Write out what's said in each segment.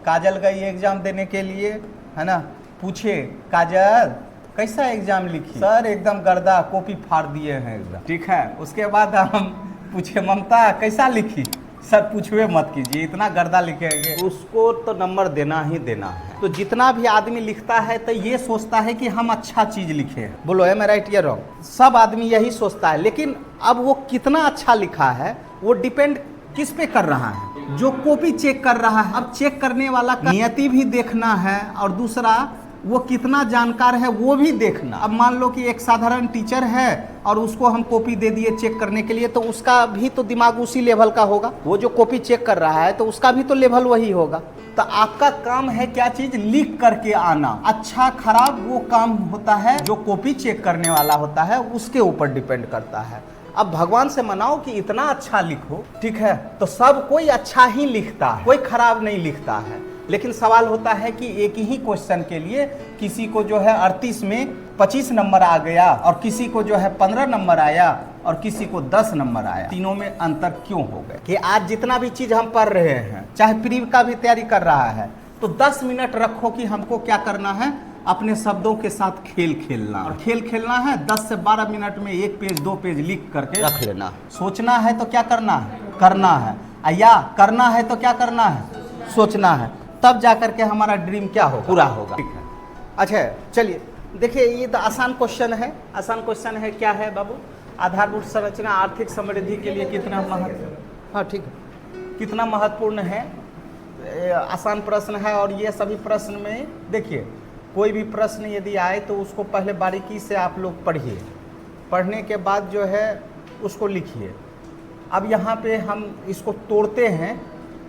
काजल गई एग्जाम देने के लिए, है ना, पूछे काजल कैसा एग्जाम लिखी, सर एकदम गर्दा, कॉपी फाड़ दिए हैं एकदम। ठीक है, उसके बाद हम पूछे ममता कैसा लिखी, सर पूछवे मत कीजिए, इतना गर्दा लिखेंगे, उसको तो नंबर देना ही देना है। तो जितना भी आदमी लिखता है तो ये सोचता है कि हम अच्छा चीज लिखे। बोलो है मैं राइट या रॉन्ग? सब आदमी यही सोचता है, लेकिन अब वो कितना अच्छा लिखा है वो डिपेंड किस पे कर रहा है? जो कॉपी चेक कर रहा है। अब चेक करने वाला का नियति भी देखना है और दूसरा वो कितना जानकार है वो भी देखना। अब मान लो कि एक साधारण टीचर है और उसको हम कॉपी दे दिए चेक करने के लिए, तो उसका भी तो दिमाग उसी लेवल का होगा। वो जो कॉपी चेक कर रहा है तो उसका भी तो लेवल वही होगा। तो आपका काम है क्या चीज, लिख करके आना। अच्छा खराब वो काम होता है जो कॉपी चेक करने वाला होता है, उसके ऊपर डिपेंड करता है। अब भगवान से मनाओ कि इतना अच्छा लिखो, ठीक है, तो सब कोई अच्छा ही लिखता है, कोई खराब नहीं लिखता है। लेकिन सवाल होता है कि एक ही क्वेश्चन के लिए किसी को जो है 38 में 25 नंबर आ गया और किसी को जो है 15 नंबर आया और किसी को 10 नंबर आया। तीनों में अंतर क्यों हो गए? कि आज जितना भी चीज हम पढ़ रहे हैं, चाहे प्री का भी तैयारी कर रहा है, तो 10 मिनट रखो कि हमको क्या करना है, अपने शब्दों के साथ खेल खेलना। और खेल खेलना है 10 से 12 मिनट में 1 पेज 2 पेज लिख करके रख लेना। सोचना है तो क्या करना है, करना है, या करना है तो क्या करना है, सोचना है, तब जाकर के हमारा ड्रीम क्या हो, पूरा होगा। ठीक है, अच्छा चलिए देखिए, ये तो आसान क्वेश्चन है। आसान क्वेश्चन है, क्या है बाबू, आधारभूत संरचना आर्थिक समृद्धि के लिए कितना महत्व, हाँ ठीक है, कितना महत्वपूर्ण है। आसान प्रश्न है। और ये सभी प्रश्न में देखिए, कोई भी प्रश्न यदि आए तो उसको पहले बारीकी से आप लोग पढ़िए, पढ़ने के बाद जो है उसको लिखिए। अब यहाँ पे हम इसको तोड़ते हैं,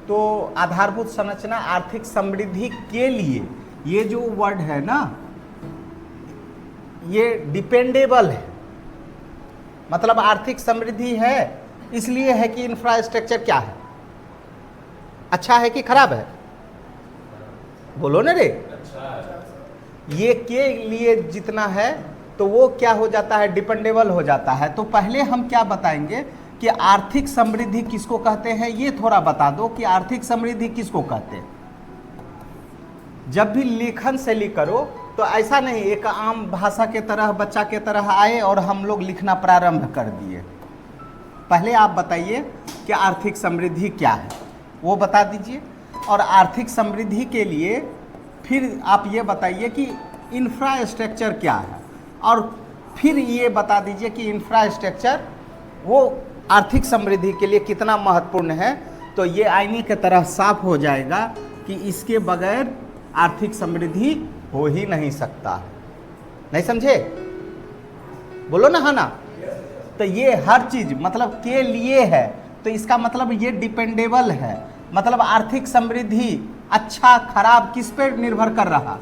तो आधारभूत संरचना आर्थिक समृद्धि के लिए, ये जो वर्ड है ना, ये डिपेंडेबल है। मतलब आर्थिक समृद्धि है इसलिए है कि इंफ्रास्ट्रक्चर क्या है, अच्छा है कि खराब है, बोलो ना रे। ये के लिए जितना है तो वो क्या हो जाता है, डिपेंडेबल हो जाता है। तो पहले हम क्या बताएंगे कि आर्थिक समृद्धि किसको कहते हैं, ये थोड़ा बता दो कि आर्थिक समृद्धि किसको कहते हैं। जब भी लेखन शैली करो तो ऐसा नहीं एक आम भाषा के तरह बच्चा के तरह आए और हम लोग लिखना प्रारंभ कर दिए। पहले आप बताइए कि आर्थिक समृद्धि क्या है, वो बता दीजिए। और आर्थिक समृद्धि के लिए फिर आप ये बताइए कि इंफ्रास्ट्रक्चर क्या है, और फिर ये बता दीजिए कि इंफ्रास्ट्रक्चर वो आर्थिक समृद्धि के लिए कितना महत्वपूर्ण है। तो ये आईने की तरह साफ हो जाएगा कि इसके बगैर आर्थिक समृद्धि हो ही नहीं सकता। नहीं समझे? बोलो ना, हाँ ना। तो ये हर चीज मतलब के लिए है, तो इसका मतलब ये डिपेंडेबल है। मतलब आर्थिक समृद्धि अच्छा खराब किस पे निर्भर कर रहा,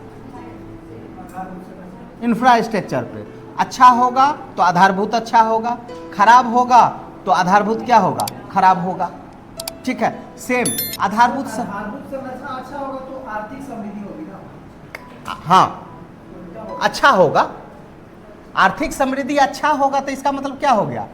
इंफ्रास्ट्रक्चर पे। अच्छा होगा तो आधारभूत अच्छा होगा, खराब होगा तो आधारभूत क्या होगा, खराब होगा। ठीक है, सेम आधारभूत संरचना अच्छा होगा तो आर्थिक समृद्धि होगी ना। हाँ, अच्छा होगा, आर्थिक समृद्धि अच्छा होगा तो इसका मतलब क्या हो गया,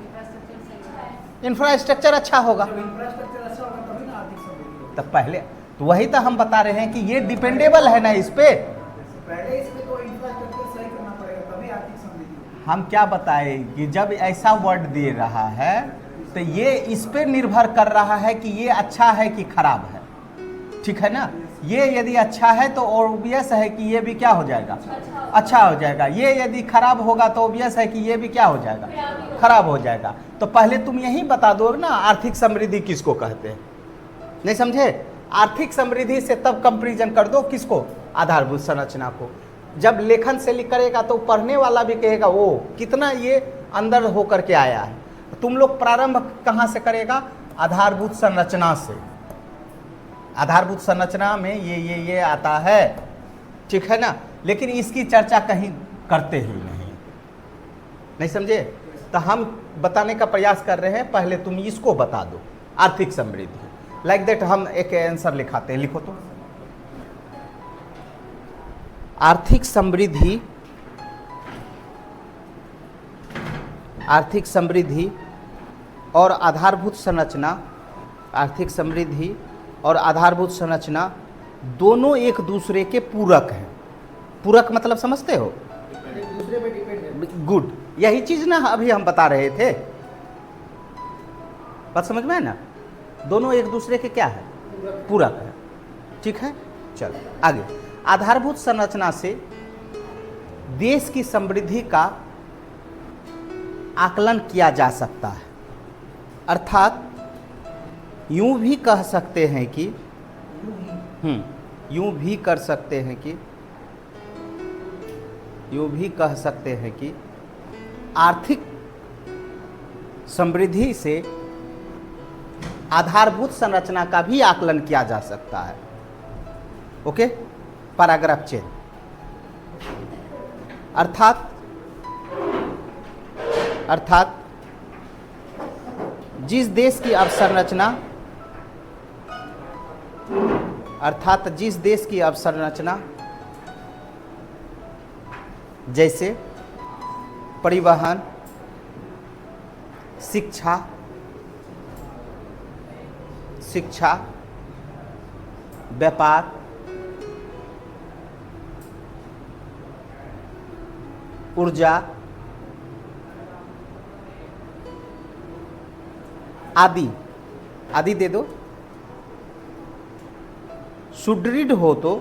इंफ्रास्ट्रक्चर अच्छा होगा। इंफ्रास्ट्रक्चर अच्छा होगा तभी ना आर्थिक समृद्धि होगी। तब पहले तो वही तो हम बता रहे हैं कि ये डिपेंडेबल है ना इस पे। पहले इसमें तो इंफ्रास्ट्रक्चर सही करना पड़ेगा तभी आर्थिक समृद्धि होगी। हम क्या बताए कि जब ऐसा वर्ड दे रहा है तो ये इस पे निर्भर कर रहा है कि ये अच्छा है कि खराब है। ठीक है ना, ये यदि अच्छा है तो ऑब्वियस है कि ये भी क्या हो जाएगा, अच्छा हो जाएगा। ये यदि खराब होगा तो ऑब्वियस है कि ये भी क्या हो जाएगा, खराब हो जाएगा। तो पहले तुम यही बता दो ना आर्थिक समृद्धि किसको कहते हैं। नहीं समझे? आर्थिक समृद्धि से तब कंपैरिजन कर दो किसको, आधारभूत संरचना को। जब लेखन शैली करेगा तो पढ़ने वाला भी कहेगा वो कितना ये अंदर होकर के आया है। तुम लोग प्रारंभ कहाँ से करेगा, आधारभूत संरचना से। आधारभूत संरचना में ये आता है, ठीक है ना, लेकिन इसकी चर्चा कहीं करते ही नहीं समझे? तो हम बताने का प्रयास कर रहे हैं, पहले तुम इसको बता दो आर्थिक समृद्धि। लाइक दैट हम एक आंसर लिखाते हैं, लिखो तो। आर्थिक समृद्धि, आर्थिक समृद्धि और आधारभूत संरचना, आर्थिक समृद्धि और आधारभूत संरचना दोनों एक दूसरे के पूरक हैं। पूरक मतलब समझते हो? एक दूसरे पे डिपेंड है। गुड, यही चीज ना अभी हम बता रहे थे। बात समझ में है ना? दोनों एक दूसरे के क्या है? पूरक है। ठीक है, चलो आगे। आधारभूत संरचना से देश की समृद्धि का आकलन किया जा सकता है। अर्थात यूं भी कह सकते हैं कि यूं भी कर सकते हैं कि यूं भी कह सकते हैं कि आर्थिक समृद्धि से आधारभूत संरचना का भी आकलन किया जा सकता है। Okay, paragraph change. अर्थात जिस देश की अवसंरचना जैसे परिवहन, शिक्षा, व्यापार, ऊर्जा आदि दे दो, सुदृढ़ हो तो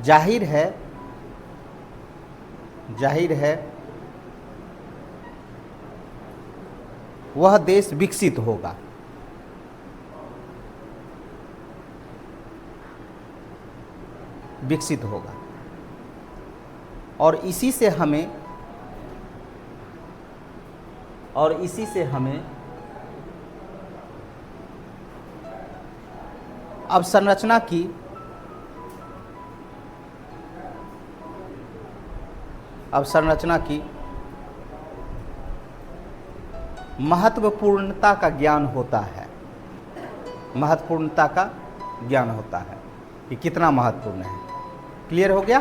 जाहिर है वह देश विकसित होगा। और इसी से हमें अवसंरचना की महत्वपूर्णता का ज्ञान होता है कि कितना महत्वपूर्ण है। क्लियर हो गया?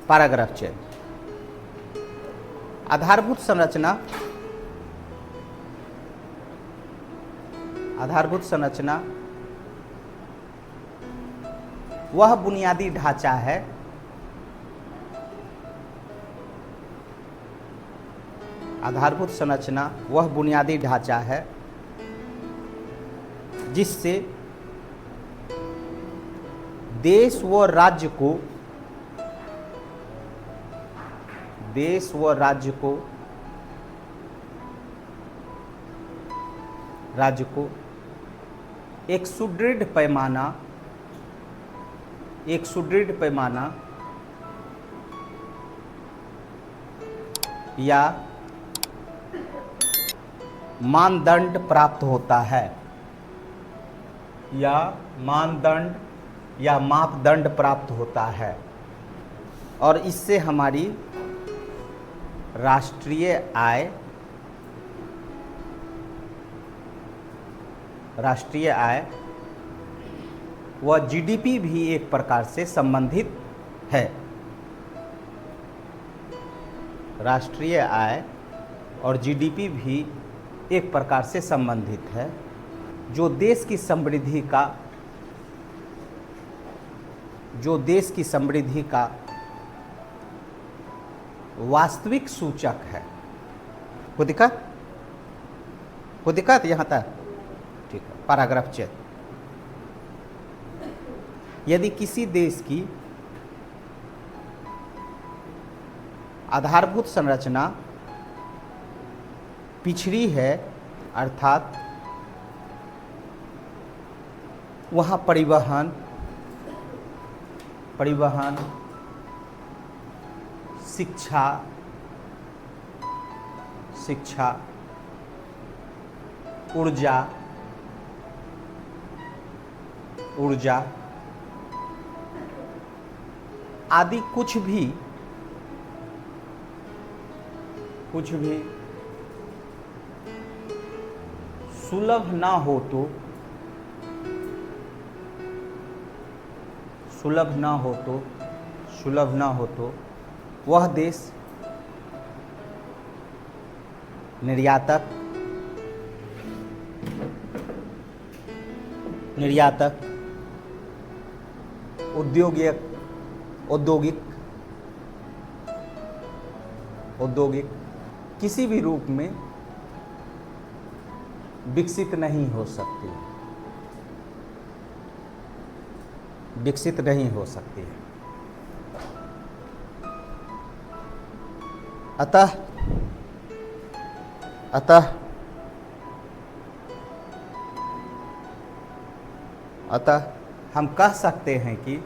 Paragraph change. आधारभूत संरचना वह बुनियादी ढांचा है जिससे देश व राज्य को एक सुदृढ़ पैमाना या मानदंड प्राप्त होता है, मापदंड प्राप्त होता है। और इससे हमारी राष्ट्रीय आय व जीडीपी भी एक प्रकार से संबंधित है। राष्ट्रीय आय और जीडीपी भी एक प्रकार से संबंधित है, जो देश की समृद्धि का वास्तविक सूचक है। को दिक्कत यहाँ तक? ठीक है, पैराग्राफ चेक। यदि किसी देश की आधारभूत संरचना पिछड़ी है, अर्थात वहाँ परिवहन, शिक्षा, ऊर्जा आदि कुछ भी सुलभ ना हो तो सुलभ ना हो तो वह देश निर्यातक औद्योगिक किसी भी रूप में विकसित नहीं हो सकती, विकसित नहीं हो सकती है। अतः हम कह सकते हैं कि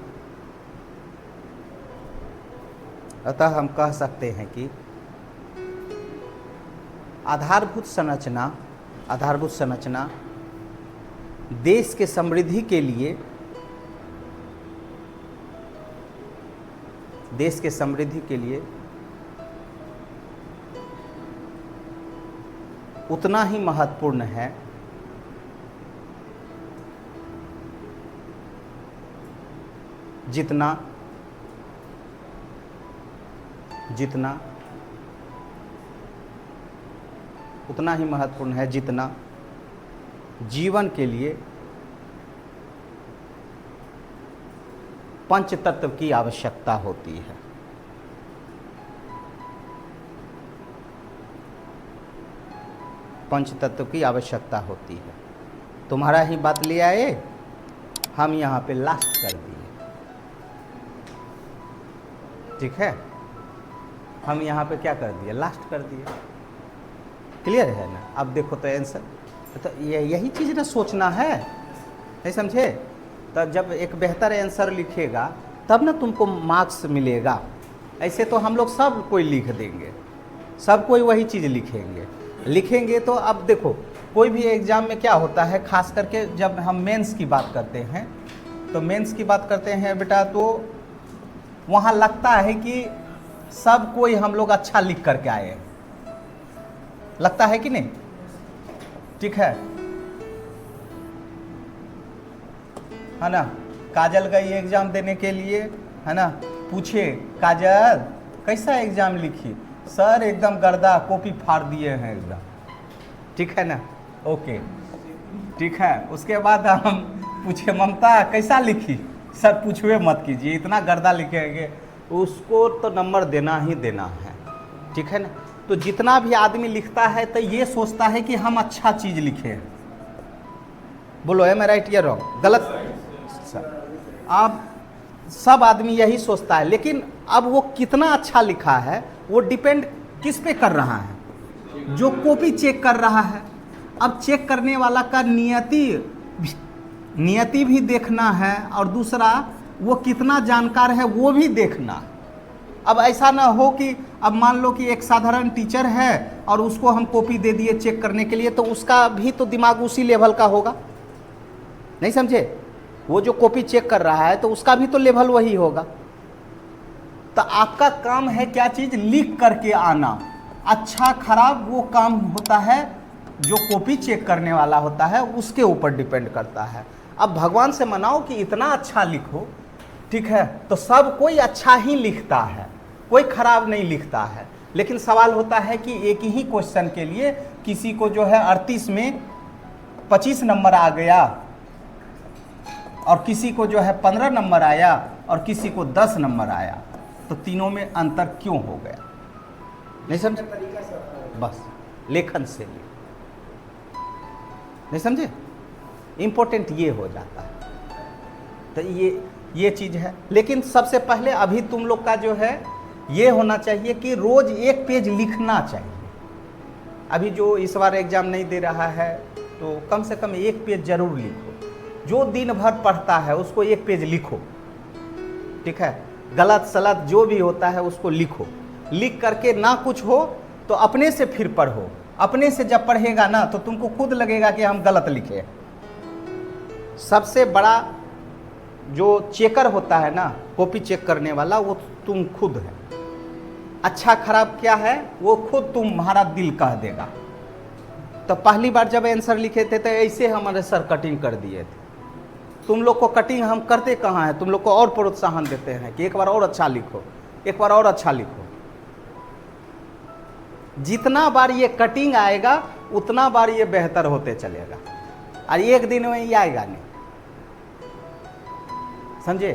आधारभूत संरचना देश के समृद्धि के लिए उतना ही महत्वपूर्ण है जितना जीवन के लिए पंच तत्व की आवश्यकता होती है। पंच तत्व की आवश्यकता होती है। तुम्हारा ही बात ले आए, हम यहाँ पे लास्ट कर दिए। ठीक है, हम यहाँ पे क्या कर दिए, लास्ट कर दिए। क्लियर है ना? अब देखो तो आंसर, तो यही चीज़ ना सोचना है, नहीं समझे? तब जब एक बेहतर आंसर लिखेगा तब ना तुमको मार्क्स मिलेगा। ऐसे तो हम लोग सब कोई लिख देंगे, सब कोई वही चीज़ लिखेंगे। तो अब देखो, कोई भी एग्ज़ाम में क्या होता है, खास करके जब हम मेंस की बात करते हैं, तो मेंस की बात करते हैं बेटा, तो वहाँ लगता है कि सब कोई हम लोग अच्छा लिख करके आए हैं, लगता है कि नहीं? ठीक है ना? काजल गई एग्ज़ाम देने के लिए, है ना? पूछे काजल कैसा एग्ज़ाम लिखी? सर एकदम गर्दा, कॉपी फाड़ दिए हैं एकदम। ठीक है ना? ओके, ठीक है। उसके बाद हम पूछे ममता कैसा लिखी? सर पूछवे मत कीजिए, इतना गर्दा लिखेंगे, उसको तो नंबर देना ही देना है। ठीक है ना? तो जितना भी आदमी लिखता है तो ये सोचता है कि हम अच्छा चीज़ लिखे। बोलो है मैं राइट या रॉन्ग? गलत? अब सब आदमी यही सोचता है, लेकिन अब वो कितना अच्छा लिखा है वो डिपेंड किस पे कर रहा है? जो कॉपी चेक कर रहा है। अब चेक करने वाला का नियति भी देखना है, और दूसरा वो कितना जानकार है वो भी देखना। अब ऐसा ना हो कि अब मान लो कि एक साधारण टीचर है और उसको हम कॉपी दे दिए चेक करने के लिए, तो उसका भी तो दिमाग उसी लेवल का होगा, नहीं समझे? वो जो कॉपी चेक कर रहा है तो उसका भी तो लेवल वही होगा। तो आपका काम है क्या चीज़? लिख करके आना। अच्छा खराब वो काम होता है जो कॉपी चेक करने वाला होता है, उसके ऊपर डिपेंड करता है। अब भगवान से मनाओ कि इतना अच्छा लिखो, ठीक है? तो सब कोई अच्छा ही लिखता है, कोई खराब नहीं लिखता है। लेकिन सवाल होता है कि एक ही क्वेश्चन के लिए किसी को जो है 38 में 25 नंबर आ गया, और किसी को जो है 15 नंबर आया, और किसी को 10 नंबर आया, तो तीनों में अंतर क्यों हो गया? नहीं समझे? बस लेखन से नहीं समझे? इंपॉर्टेंट ये हो जाता है। तो ये चीज़ है। लेकिन सबसे पहले अभी तुम लोग का जो है ये होना चाहिए कि रोज एक पेज लिखना चाहिए। अभी जो इस बार एग्जाम नहीं दे रहा है तो कम से कम एक पेज जरूर लिखो। जो दिन भर पढ़ता है उसको एक पेज लिखो, ठीक है? गलत सलत जो भी होता है उसको लिखो। लिख करके ना कुछ हो तो अपने से फिर पढ़ो। अपने से जब पढ़ेगा ना तो तुमको खुद लगेगा कि हम गलत लिखे। सबसे बड़ा जो चेकर होता है ना, कॉपी चेक करने वाला, वो तुम खुद है। अच्छा खराब क्या है वो खुद तुम्हारा दिल कह देगा। तो पहली बार जब आंसर लिखे थे तो ऐसे हमारे सर कटिंग कर दिए थे, तुम लोग को कटिंग हम करते कहाँ हैं, तुम लोग को और प्रोत्साहन देते हैं कि एक बार और अच्छा लिखो, एक बार और अच्छा लिखो। जितना बार ये कटिंग आएगा उतना बार ये बेहतर होते चलेगा, और एक दिन में ये आएगा नहीं, समझे।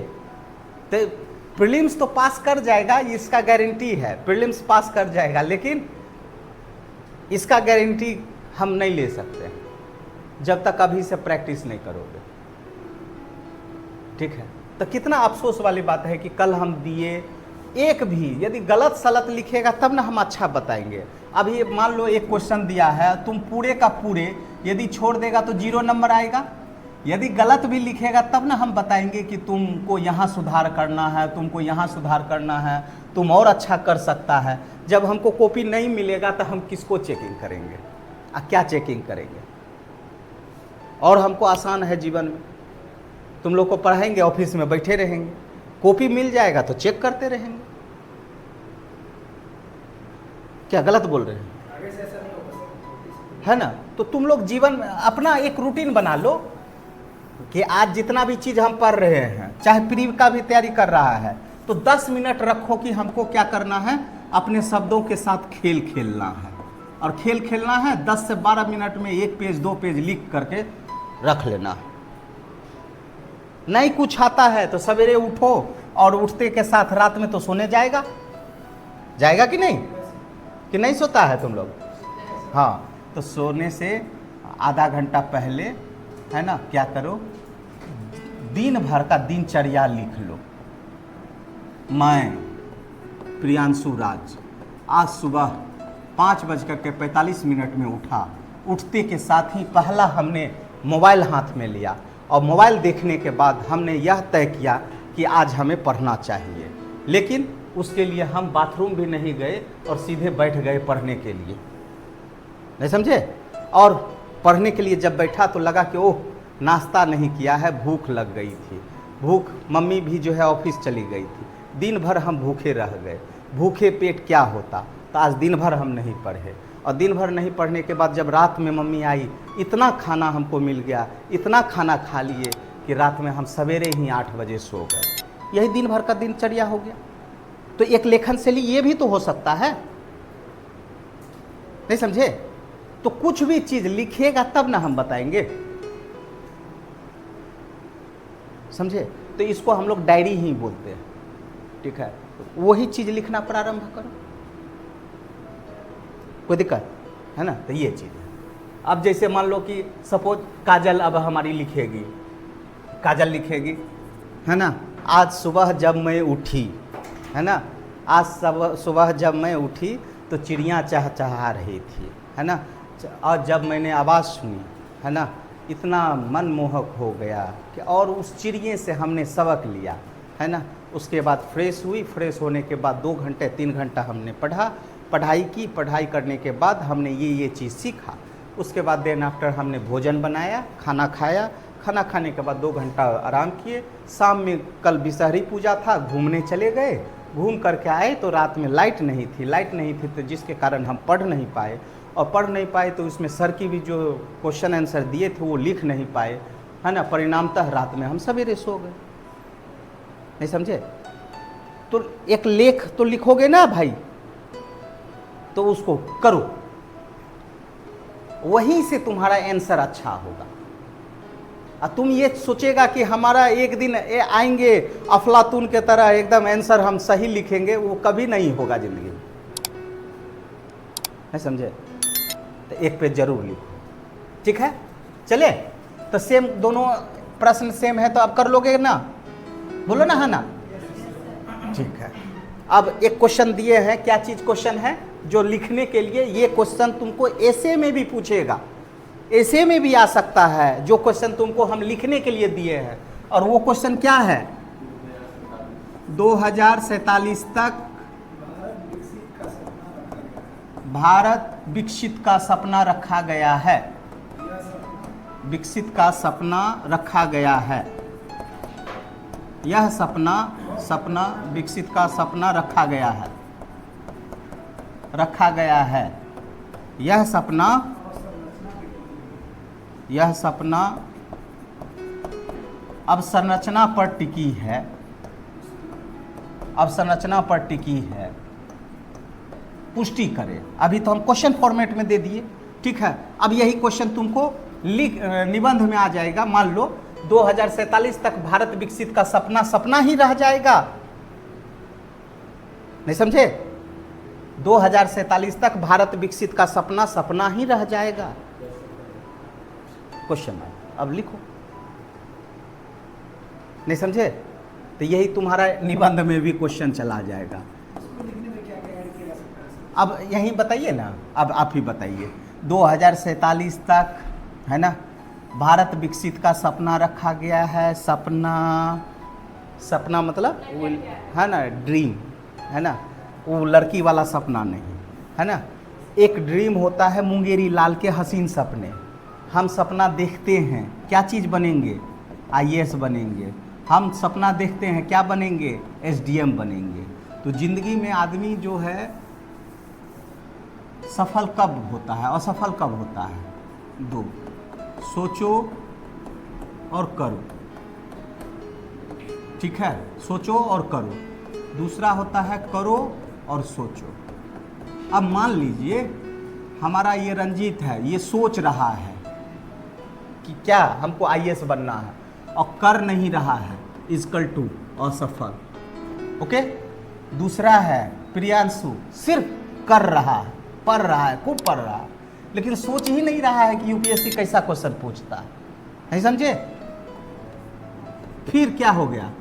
तो प्रीलिम्स तो पास कर जाएगा, इसका गारंटी है, प्रीलिम्स पास कर जाएगा, लेकिन इसका गारंटी हम नहीं ले सकते जब तक अभी से प्रैक्टिस नहीं करोगे, ठीक है। तो कितना अफसोस वाली बात है कि कल हम दिए, एक भी यदि गलत सलत लिखेगा तब ना हम अच्छा बताएंगे। अब ये मान लो एक क्वेश्चन दिया है, तुम पूरे का पूरे यदि छोड़ देगा तो 0 नंबर आएगा, यदि गलत भी लिखेगा तब ना हम बताएंगे कि तुमको यहाँ सुधार करना है, तुमको यहाँ सुधार करना है, तुम और अच्छा कर सकता है। जब हमको कॉपी नहीं मिलेगा तो हम किसको चेकिंग करेंगे, क्या चेकिंग करेंगे। और हमको आसान है जीवन में, तुम लोग को पढ़ाएंगे, ऑफिस में बैठे रहेंगे, कॉपी मिल जाएगा तो चेक करते रहेंगे। क्या गलत बोल रहे हैं, आगे से ऐसा नहीं होगा, है ना। तो तुम लोग जीवन में अपना एक रूटीन बना लो कि आज जितना भी चीज़ हम पढ़ रहे हैं, चाहे प्री का भी तैयारी कर रहा है, तो 10 मिनट रखो कि हमको क्या करना है, अपने शब्दों के साथ खेल खेलना है। और खेल खेलना है 10 से 12 मिनट में 1 पेज 2 पेज लिख करके रख लेना है। नहीं कुछ आता है तो सवेरे उठो, और उठते के साथ रात में तो सोने जाएगा, जाएगा कि नहीं सोता है तुम लोग। हाँ, तो सोने से आधा घंटा पहले, है ना, क्या करो, दिन भर का दिनचर्या लिख लो। मैं प्रियांशु राज आज सुबह 5:45 में उठा, उठते के साथ ही पहला हमने मोबाइल हाथ में लिया, और मोबाइल देखने के बाद हमने यह तय किया कि आज हमें पढ़ना चाहिए। लेकिन उसके लिए हम बाथरूम भी नहीं गए और सीधे बैठ गए पढ़ने के लिए, नहीं समझे। और पढ़ने के लिए जब बैठा तो लगा कि ओह नाश्ता नहीं किया है, भूख लग गई थी, भूख, मम्मी भी जो है ऑफिस चली गई थी, दिन भर हम भूखे रह गए। भूखे पेट क्या होता, तो आज दिन भर हम नहीं पढ़े, और दिन भर नहीं पढ़ने के बाद जब रात में मम्मी आई, इतना खाना हमको मिल गया, इतना खाना खा लिए कि रात में हम सवेरे ही 8 बजे सो गए। यही दिन भर का दिनचर्या हो गया। तो एक लेखन शैली ये भी तो हो सकता है, नहीं समझे। तो कुछ भी चीज लिखिएगा तब ना हम बताएंगे, समझे। तो इसको हम लोग डायरी ही बोलते हैं, ठीक है। तो वही चीज लिखना प्रारंभ करो, कोई दिक्कत है ना। तो ये चीज है। अब जैसे मान लो कि सपोज काजल अब हमारी लिखेगी, काजल लिखेगी, है ना। आज सुबह जब मैं उठी, है ना, आज सुबह जब मैं उठी तो चिड़ियाँ चहचहा रही थी, है ना। और जब मैंने आवाज़ सुनी, है ना, इतना मनमोहक हो गया कि, और उस चिड़िए से हमने सबक लिया, है ना। उसके बाद फ्रेश हुई, फ्रेश होने के बाद 2 घंटे 3 घंटा हमने पढ़ाई की, पढ़ाई करने के बाद हमने ये चीज़ सीखा। उसके बाद देन आफ्टर हमने भोजन बनाया, खाना खाया, खाना खाने के बाद 2 घंटा आराम किए। शाम में कल विषहरी पूजा था, घूमने चले गए, घूम करके आए तो रात में लाइट नहीं थी तो जिसके कारण हम पढ़ नहीं पाए, और पढ़ नहीं पाए तो उसमें सर की भी जो क्वेश्चन आंसर दिए थे वो लिख नहीं पाए, है ना। परिणामतः रात में हम सवेरे सो गए, नहीं समझे। तो एक लेख तो लिखोगे ना भाई, तो उसको करो, वहीं से तुम्हारा आंसर अच्छा होगा। और तुम ये सोचेगा कि हमारा एक दिन आएंगे अफलातून के तरह एकदम आंसर हम सही लिखेंगे, वो कभी नहीं होगा जिंदगी में, नहीं समझे। तो एक पेज जरूर लिखो, ठीक है। चले, तो सेम दोनों प्रश्न सेम है तो अब कर लोगे ना, बोलो ना, है ना, ठीक है। अब एक क्वेश्चन दिए हैं, क्या चीज क्वेश्चन है, जो लिखने के लिए ये क्वेश्चन तुमको ऐसे में भी पूछेगा, ऐसे में भी आ सकता है, जो क्वेश्चन तुमको हम लिखने के लिए दिए हैं। और वो क्वेश्चन क्या है, 2047 तक भारत विकसित का सपना रखा गया है, विकसित का सपना रखा गया है। यह सपना विकसित का सपना रखा गया है, रखा गया है। यह सपना अब संरचना पर टिकी है, अब संरचना पर टिकी है, पुष्टि करें। अभी तो हम क्वेश्चन फॉर्मेट में दे दिए, ठीक है। अब यही क्वेश्चन तुमको निबंध में आ जाएगा। मान लो 2047 तक भारत विकसित का सपना सपना ही रह जाएगा, नहीं समझे? 2047 तक भारत विकसित का सपना सपना ही रह जाएगा। क्वेश्चन अब लिखो, नहीं समझे? तो यही तुम्हारा निबंध में भी क्वेश्चन चला जाएगा। इसको लिखने में क्या क्या ऐड किया जा सकता है? अब यही बताइए ना, अब आप ही बताइए। 2047 तक है ना भारत विकसित का सपना रखा गया है। सपना, सपना मतलब वो है ना ड्रीम, है ना, वो लड़की वाला सपना नहीं, है ना। एक ड्रीम होता है मुंगेरी लाल के हसीन सपने। हम सपना देखते हैं क्या चीज़ बनेंगे, IAS बनेंगे। हम सपना देखते हैं क्या बनेंगे, SDM बनेंगे। तो ज़िंदगी में आदमी जो है सफल कब होता है, असफल कब होता है? दो, सोचो और करो, ठीक है। सोचो और करो। दूसरा होता है करो और सोचो। अब मान लीजिए हमारा ये रंजीत है, ये सोच रहा है कि क्या हमको IAS बनना है और कर नहीं रहा है, इक्वल टू असफल, ओके। दूसरा है प्रियांशु, सिर्फ कर रहा है, पढ़ रहा है, खूब पढ़ रहा है, लेकिन सोच ही नहीं रहा है कि UPSC कैसा क्वेश्चन पूछता है, नहीं समझे? फिर क्या हो गया,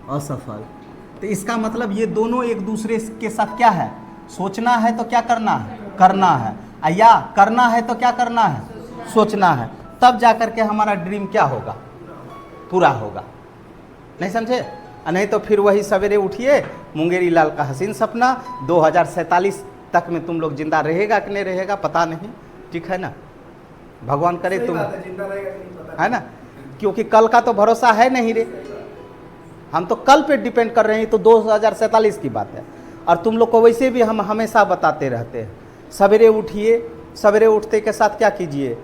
असफल। तो इसका मतलब ये दोनों एक दूसरे के साथ क्या है, सोचना है तो क्या करना है, करना है, या करना है तो क्या करना है, सोचना है। तब जाकर के हमारा ड्रीम क्या होगा, पूरा होगा, नहीं समझे? नहीं तो फिर वही सवेरे उठिए, मुंगेरी लाल का हसीन सपना 2047 तक में तुम लोग जिंदा रहेगा कि नहीं रहेगा पता नहीं, ठीक है ना। भगवान करे सही तुम, बात है, जिंदा रहेगा कि नहीं पता है ना, क्योंकि कल का तो भरोसा है नहीं रे। हम तो कल पे डिपेंड कर रहे हैं, तो 2047 की बात है। और तुम लोग को वैसे भी हम हमेशा बताते रहते हैं, सवेरे उठिए, सवेरे उठते के साथ क्या कीजिए,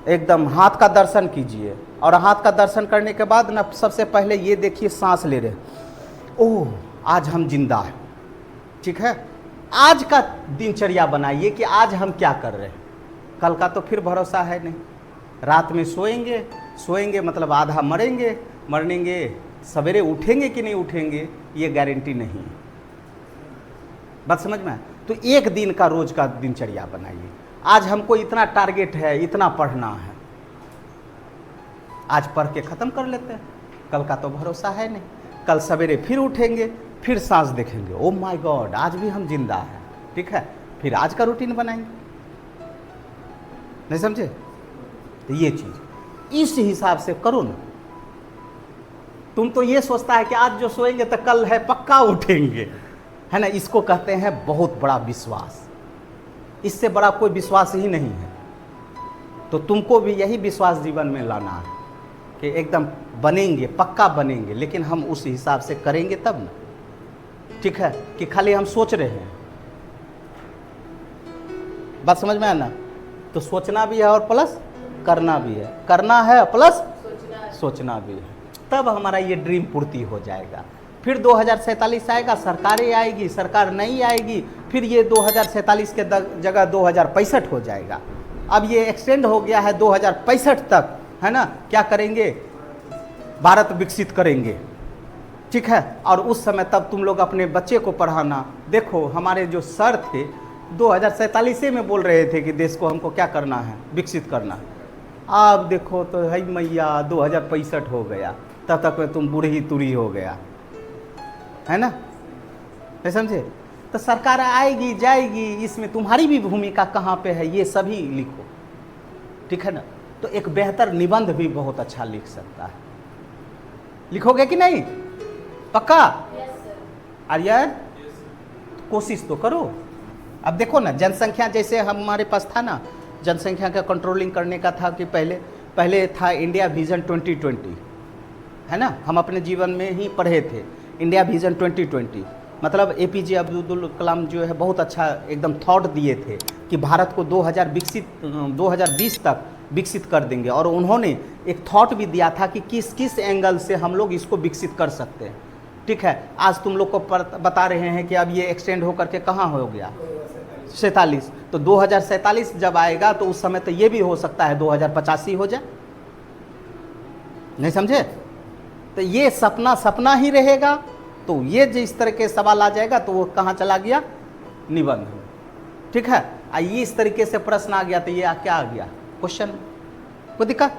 एकदम हाथ का दर्शन कीजिए। और हाथ का दर्शन करने के बाद ना सबसे पहले ये देखिए सांस ले रहे, ओह आज हम जिंदा हैं, ठीक है। आज का दिनचर्या बनाइए कि आज हम क्या कर रहे हैं, कल का तो फिर भरोसा है नहीं। रात में सोएंगे, सोएंगे मतलब आधा मरेंगे, मरेंगे, सवेरे उठेंगे कि नहीं उठेंगे ये गारंटी नहीं है। बात समझ में? तो एक दिन का रोज का दिनचर्या बनाइए। आज हमको इतना टारगेट है, इतना पढ़ना है, आज पढ़ के ख़त्म कर लेते हैं, कल का तो भरोसा है नहीं। कल सवेरे फिर उठेंगे, फिर सांस देखेंगे, ओ माय गॉड आज भी हम जिंदा हैं, ठीक है। फिर आज का रूटीन बनाएंगे, नहीं समझे? तो ये चीज़ इस हिसाब से करो ना। तुम तो ये सोचता है कि आज जो सोएंगे तो कल है पक्का उठेंगे, है ना। इसको कहते हैं बहुत बड़ा विश्वास। इससे बड़ा कोई विश्वास ही नहीं है। तो तुमको भी यही विश्वास जीवन में लाना है कि एकदम बनेंगे, पक्का बनेंगे, लेकिन हम उस हिसाब से करेंगे तब ना, ठीक है, कि खाली हम सोच रहे हैं। बात समझ में आया ना? तो सोचना भी है और प्लस करना भी है, करना है प्लस सोचना भी है, तब हमारा ये ड्रीम पूर्ति हो जाएगा। फिर 2047 आएगा, सरकारें आएगी, सरकार नहीं आएगी, फिर ये 2047 के जगह 2065 हो जाएगा। अब ये एक्सटेंड हो गया है 2065 तक, है ना। क्या करेंगे, भारत विकसित करेंगे, ठीक है। और उस समय तब तुम लोग अपने बच्चे को पढ़ाना। देखो हमारे जो सर थे 2047 में बोल रहे थे कि देश को हमको क्या करना है, विकसित करना है। अब देखो तो है मैया 2065 हो गया, तब तक में तुम बूढ़ी तुरी हो गया, है ना, नहीं समझे? तो सरकार आएगी जाएगी, इसमें तुम्हारी भी भूमिका कहाँ पे है ये सभी लिखो, ठीक है ना। तो एक बेहतर निबंध भी बहुत अच्छा लिख सकता है। लिखोगे कि नहीं, पक्का? आर्यन कोशिश तो करो। अब देखो ना, जनसंख्या जैसे हमारे पास था ना, जनसंख्या का कंट्रोलिंग करने का था कि पहले था इंडिया विजन 2020, है ना। हम अपने जीवन में ही पढ़े थे इंडिया विजन 2020, मतलब APJ अब्दुल कलाम जो है बहुत अच्छा एकदम थॉट दिए थे कि भारत को 2020 तक विकसित कर देंगे। और उन्होंने एक थॉट भी दिया था कि किस किस एंगल से हम लोग इसको विकसित कर सकते हैं। ठीक है, आज तुम लोग को बता रहे हैं कि अब ये एक्सटेंड होकर के कहाँ हो गया 47। तो 2047 जब आएगा तो उस समय तो ये भी हो सकता है 2085 हो जाए, नहीं समझे? तो ये सपना सपना ही रहेगा। तो ये जिस तरह के सवाल आ जाएगा तो वो कहाँ चला गया, निबंध में। ठीक है, आइए इस तरीके से प्रश्न आ गया तो ये क्या आ गया, क्वेश्चन। कोई दिक्कत?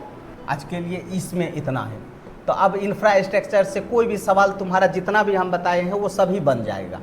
आज के लिए इसमें इतना है। तो अब इंफ्रास्ट्रक्चर से कोई भी सवाल तुम्हारा जितना भी हम बताए हैं वो सभी बन जाएगा।